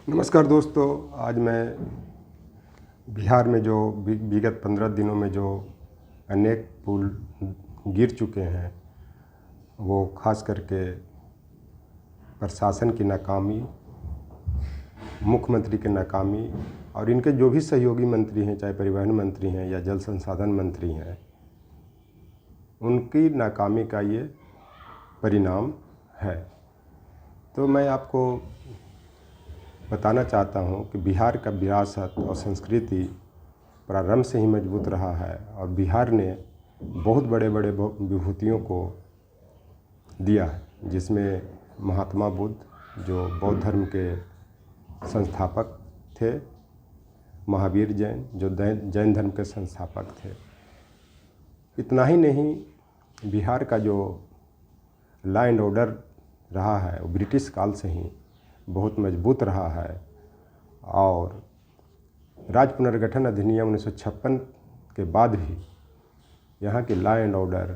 नमस्कार दोस्तों। आज मैं बिहार में जो विगत 15 दिनों में जो अनेक पुल गिर चुके हैं, वो खास करके प्रशासन की नाकामी, मुख्यमंत्री की नाकामी और इनके जो भी सहयोगी मंत्री हैं, चाहे परिवहन मंत्री हैं या जल संसाधन मंत्री हैं, उनकी नाकामी का ये परिणाम है। तो मैं आपको बताना चाहता हूँ कि बिहार का विरासत और संस्कृति प्रारंभ से ही मजबूत रहा है और बिहार ने बहुत बड़े बड़े विभूतियों को दिया है, जिसमें महात्मा बुद्ध जो बौद्ध धर्म के संस्थापक थे, महावीर जैन जो जैन धर्म के संस्थापक थे। इतना ही नहीं, बिहार का जो लॉ एंड ऑर्डर रहा है वो ब्रिटिश काल से ही बहुत मजबूत रहा है और राज्य पुनर्गठन अधिनियम 1956 के बाद भी यहाँ के लॉ एंड ऑर्डर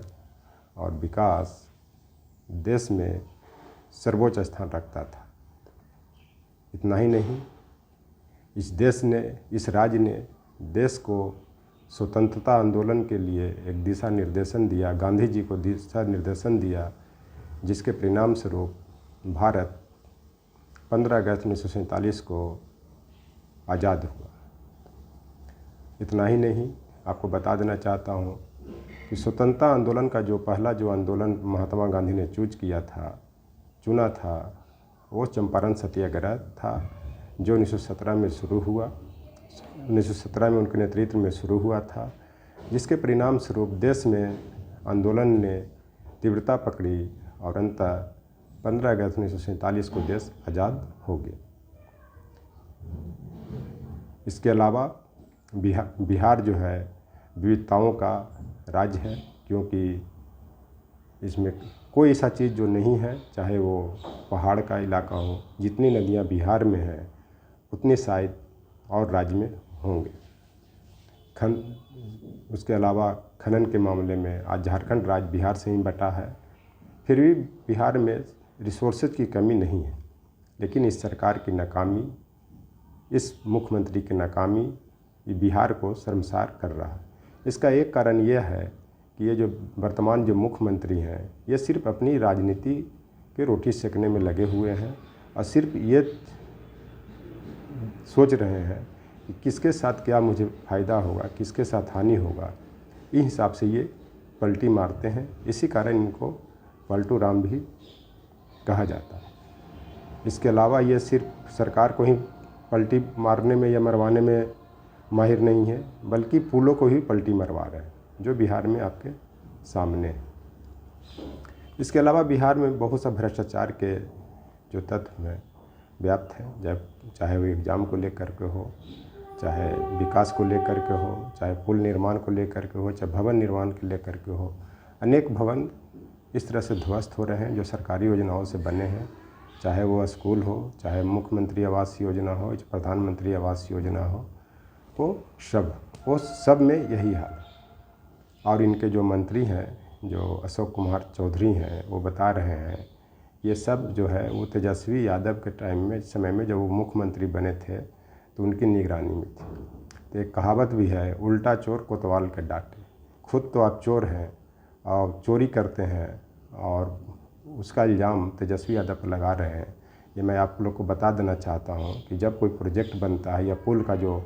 और विकास देश में सर्वोच्च स्थान रखता था। इतना ही नहीं, इस राज्य ने देश को स्वतंत्रता आंदोलन के लिए एक दिशा निर्देशन दिया, गांधी जी को दिशा निर्देशन दिया, जिसके परिणाम स्वरूप भारत 15 अगस्त 1947 को आज़ाद हुआ। इतना ही नहीं, आपको बता देना चाहता हूँ कि स्वतंत्रता आंदोलन का जो पहला आंदोलन महात्मा गांधी ने चुना था, वो चंपारण सत्याग्रह था, जो 1917 में शुरू हुआ। 1917 में उनके नेतृत्व में शुरू हुआ था, जिसके परिणाम स्वरूप देश में आंदोलन ने तीव्रता पकड़ी और अंततः 15 अगस्त 1947 को देश आज़ाद हो गया। इसके अलावा बिहार जो है विविधताओं का राज्य है, क्योंकि इसमें कोई ऐसा चीज़ जो नहीं है, चाहे वो पहाड़ का इलाका हो। जितनी नदियाँ बिहार में हैं उतनी शायद और राज्य में होंगे। उसके अलावा खनन के मामले में आज झारखंड राज्य बिहार से ही बटा है, फिर भी बिहार में रिसोर्सेज की कमी नहीं है। लेकिन इस सरकार की नाकामी, इस मुख्यमंत्री की नाकामी ये बिहार को शर्मसार कर रहा है। इसका एक कारण यह है कि ये जो वर्तमान मुख्यमंत्री हैं, ये सिर्फ अपनी राजनीति के रोटी सेकने में लगे हुए हैं और सिर्फ ये सोच रहे हैं कि किसके साथ क्या मुझे फ़ायदा होगा, किसके साथ हानि होगा। इस हिसाब से ये पलटी मारते हैं। इसी कारण इनको पलटू राम भी कहा जाता है। इसके अलावा ये सिर्फ सरकार को ही पलटी मारने में या मरवाने में माहिर नहीं है, बल्कि पुलों को ही पलटी मरवा रहे हैं, जो बिहार में आपके सामने है। इसके अलावा बिहार में बहुत सा भ्रष्टाचार के जो तत्व हैं व्याप्त हैं, जब चाहे वो एग्ज़ाम को लेकर के हो, चाहे विकास को लेकर के हो, चाहे पुल निर्माण को लेकर के हो, चाहे भवन निर्माण को लेकर के हो। अनेक भवन इस तरह से ध्वस्त हो रहे हैं जो सरकारी योजनाओं से बने हैं, चाहे वो स्कूल हो, चाहे मुख्यमंत्री आवास योजना हो, चाहे प्रधानमंत्री आवास योजना हो, वो सब में यही हाल है। और इनके जो मंत्री हैं, जो अशोक कुमार चौधरी हैं, वो बता रहे हैं ये सब जो है वो तेजस्वी यादव के समय में जब वो मुख्यमंत्री बने थे तो उनकी निगरानी में थी। तो एक कहावत भी है, उल्टा चोर कोतवाल के डांटे। खुद तो आप चोर हैं और चोरी करते हैं और उसका इल्ज़ाम तेजस्वी यादव पर लगा रहे हैं। ये मैं आप लोग को बता देना चाहता हूँ कि जब कोई प्रोजेक्ट बनता है या पुल का जो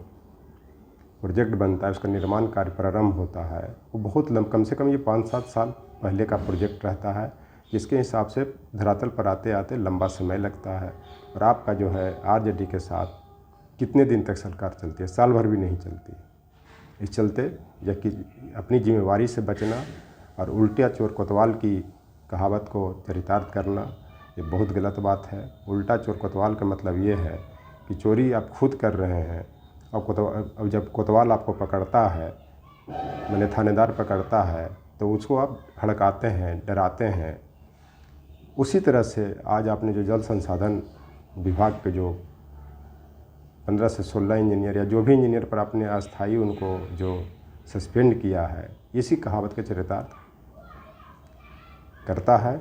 प्रोजेक्ट बनता है, उसका निर्माण कार्य प्रारंभ होता है, वो बहुत कम से कम ये 5-7 साल पहले का प्रोजेक्ट रहता है, जिसके हिसाब से धरातल पर आते आते लंबा समय लगता है। और आपका जो है आरजेडी के साथ कितने दिन तक सरकार चलती है? साल भर भी नहीं चलती। इस चलते या कि अपनी जिम्मेवारी से बचना और उल्टा चोर कोतवाल की कहावत को चरितार्थ करना, ये बहुत गलत बात है। उल्टा चोर कोतवाल का मतलब ये है कि चोरी आप खुद कर रहे हैं और जब कोतवाल आपको पकड़ता है, मैंने थानेदार पकड़ता है, तो उसको आप हड़काते हैं, डराते हैं। उसी तरह से आज आपने जो जल संसाधन विभाग के जो 15 से 16 इंजीनियर या जो भी इंजीनियर पर आपने अस्थायी उनको जो सस्पेंड किया है, इसी कहावत के चरितार्थ करता है।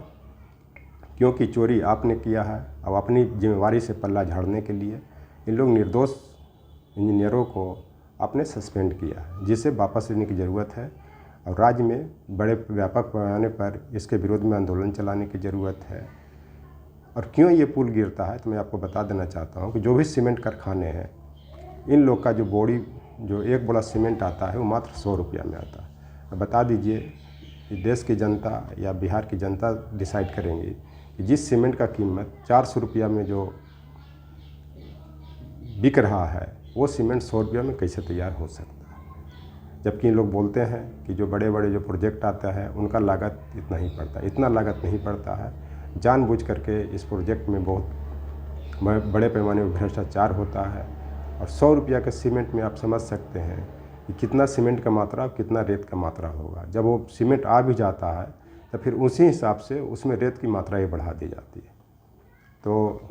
क्योंकि चोरी आपने किया है, अब अपनी जिम्मेवारी से पल्ला झाड़ने के लिए इन लोग निर्दोष इंजीनियरों को आपने सस्पेंड किया है, जिसे वापस लेने की ज़रूरत है और राज्य में बड़े व्यापक पैमाने पर इसके विरोध में आंदोलन चलाने की ज़रूरत है। और क्यों ये पुल गिरता है तो मैं आपको बता देना चाहता हूँ कि जो भी सीमेंट कारखाने हैं, इन लोग का जो बोरी, जो एक बोरा सीमेंट आता है वो मात्र 100 रुपया में आता है। बता दीजिए कि देश की जनता या बिहार की जनता डिसाइड करेंगी कि जिस सीमेंट का कीमत 400 रुपया में जो बिक रहा है, वो सीमेंट 100 रुपया में कैसे तैयार हो सकता है। जबकि इन लोग बोलते हैं कि जो बड़े बड़े जो प्रोजेक्ट आता है उनका लागत इतना ही पड़ता है। इतना लागत नहीं पड़ता है। जानबूझ करके इस प्रोजेक्ट में बहुत बड़े पैमाने पर भ्रष्टाचार होता है। और 100 रुपया के सीमेंट में आप समझ सकते हैं कि कितना सीमेंट का मात्रा और कितना रेत का मात्रा होगा। जब वो सीमेंट आ भी जाता है तो फिर उसी हिसाब से उसमें रेत की मात्रा ये बढ़ा दी जाती है। तो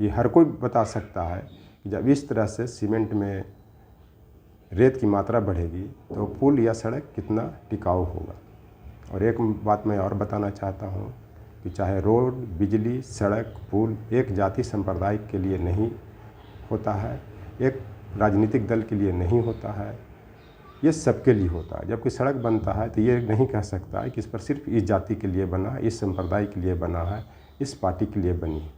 ये हर कोई बता सकता है कि जब इस तरह से सीमेंट में रेत की मात्रा बढ़ेगी तो पुल या सड़क कितना टिकाऊ होगा। और एक बात मैं और बताना चाहता हूँ कि चाहे रोड, बिजली, सड़क, पुल एक जाति संप्रदाय के लिए नहीं होता है, एक राजनीतिक दल के लिए नहीं होता है, ये सबके लिए होता है। जब कोई सड़क बनता है तो ये नहीं कह सकता है कि इस पर सिर्फ इस जाति के लिए बना, इस संप्रदाय के लिए बना है, इस पार्टी के लिए बनी।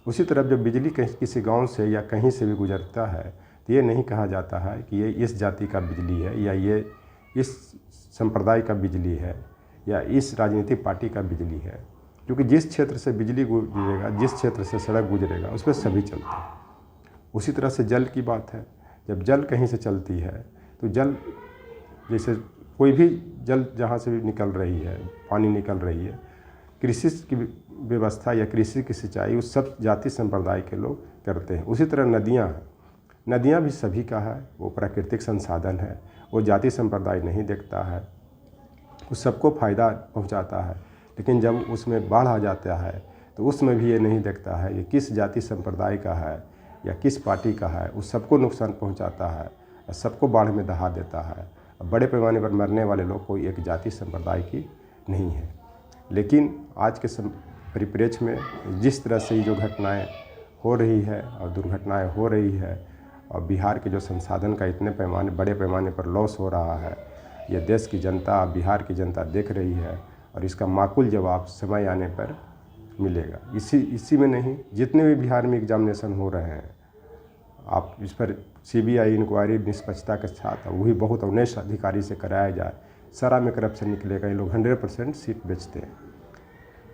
उसी तरह जब बिजली कहीं किसी गांव से या कहीं से भी गुजरता है तो ये नहीं कहा जाता है कि ये इस जाति का बिजली है या ये इस संप्रदाय का बिजली है या इस राजनीतिक पार्टी का बिजली है। क्योंकि जिस क्षेत्र से बिजली गुजरेगा, जिस क्षेत्र से सड़क गुजरेगा, उस पर सभी चलते हैं। उसी तरह से जल की बात है। जब जल कहीं से चलती है तो जल, जैसे कोई भी जल जहाँ से भी निकल रही है, पानी निकल रही है, कृषि की व्यवस्था या कृषि की सिंचाई उस सब जाति संप्रदाय के लोग करते हैं। उसी तरह नदियाँ हैं, नदियाँ भी सभी का है, वो प्राकृतिक संसाधन है, वो जाति संप्रदाय नहीं देखता है, वो सबको फ़ायदा पहुँचाता है। लेकिन जब उसमें बाढ़ आ जाता है तो उसमें भी ये नहीं देखता है कि किस जाति संप्रदाय का है या किस पार्टी का है, उस सबको नुकसान पहुंचाता है और सबको बाढ़ में दहा देता है। बड़े पैमाने पर मरने वाले लोग कोई एक जाति संप्रदाय की नहीं है। लेकिन आज के परिप्रेक्ष्य में जिस तरह से ये जो घटनाएं हो रही है और दुर्घटनाएं हो रही है और बिहार के जो संसाधन का इतने बड़े पैमाने पर लॉस हो रहा है, ये देश की जनता, बिहार की जनता देख रही है और इसका माकूल जवाब समय आने पर मिलेगा। इसी में नहीं, जितने भी बिहार में एग्जामिनेशन हो रहे हैं, आप इस पर सीबीआई इंक्वायरी निष्पक्षता के साथ वही बहुत अवनेश अधिकारी से कराया जाए। सारा में करप्शन निकलेगा। ये लोग 100% सीट बेचते हैं।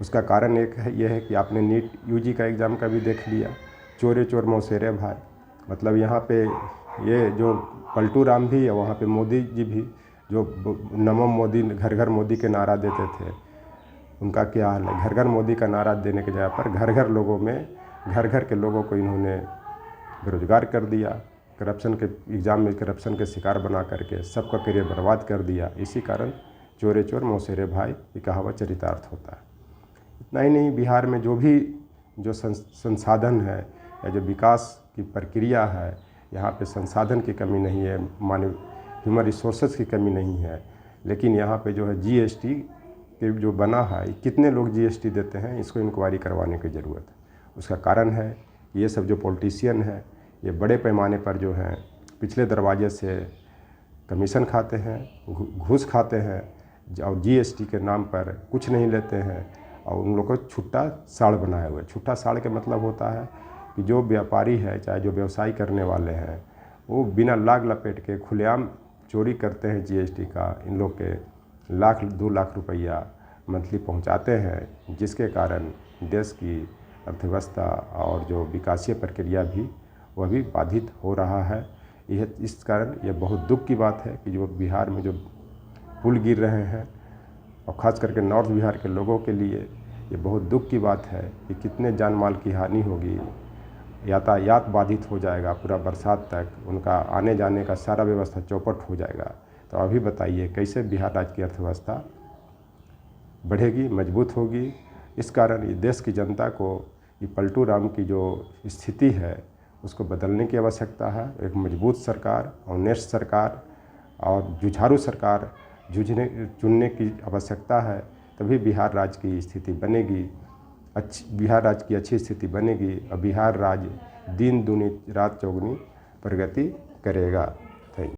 उसका कारण एक है, यह है कि आपने नीट यूजी का एग्ज़ाम का भी देख लिया, चोरे चोर मौसेरे भाई। मतलब यहाँ पे ये जो पलटू राम भी और वहाँ पे मोदी जी भी, जो नमो मोदी, घर घर मोदी के नारा देते थे, उनका क्या हाल है। घर घर मोदी का नारा देने के जगह पर घर घर लोगों में, घर घर के लोगों को इन्होंने बेरोजगार कर दिया। करप्शन के एग्ज़ाम में करप्शन के शिकार बना करके सबका करियर बर्बाद कर दिया। इसी कारण चोरे चोर मौसेरे भाई ये कहावत चरितार्थ होता है। इतना ही नहीं, बिहार में जो भी जो संसाधन है या जो विकास की प्रक्रिया है, यहाँ पे संसाधन की कमी नहीं है, मानव ह्यूमन रिसोर्सेज की कमी नहीं है। लेकिन यहाँ पे जो है जीएसटी के जो बना है, कितने लोग जीएसटी देते हैं, इसको इंक्वायरी करवाने की ज़रूरत है। उसका कारण है ये सब जो पॉलिटिशियन है, ये बड़े पैमाने पर जो हैं पिछले दरवाजे से कमीशन खाते हैं, घूस खाते हैं और जीएसटी के नाम पर कुछ नहीं लेते हैं और उन लोगों को छुट्टा साड़ बनाए हुए। छुट्टा साड़ का मतलब होता है कि जो व्यापारी है, चाहे जो व्यवसाय करने वाले हैं, वो बिना लाग लपेट के खुलेआम चोरी करते हैं जीएसटी का। इन लोग के 1-2 लाख रुपया मंथली पहुंचाते हैं, जिसके कारण देश की अर्थव्यवस्था और जो विकासीय प्रक्रिया भी वह भी बाधित हो रहा है। यह इस कारण यह बहुत दुख की बात है कि जो बिहार में जो पुल गिर रहे हैं और ख़ास करके नॉर्थ बिहार के लोगों के लिए ये बहुत दुख की बात है कि कितने जान माल की हानि होगी। यातायात बाधित हो जाएगा, पूरा बरसात तक उनका आने जाने का सारा व्यवस्था चौपट हो जाएगा। तो अभी बताइए कैसे बिहार राज्य की अर्थव्यवस्था बढ़ेगी, मजबूत होगी। इस कारण ये देश की जनता को ये पलटू राम की जो स्थिति है उसको बदलने की आवश्यकता है। एक मजबूत सरकार, ऑनेस्ट सरकार और जुझारू सरकार चुनने की आवश्यकता है, तभी बिहार राज्य की स्थिति बनेगी। बिहार राज्य की अच्छी स्थिति बनेगी और बिहार राज्य दिन दूनी रात चौगुनी प्रगति करेगा।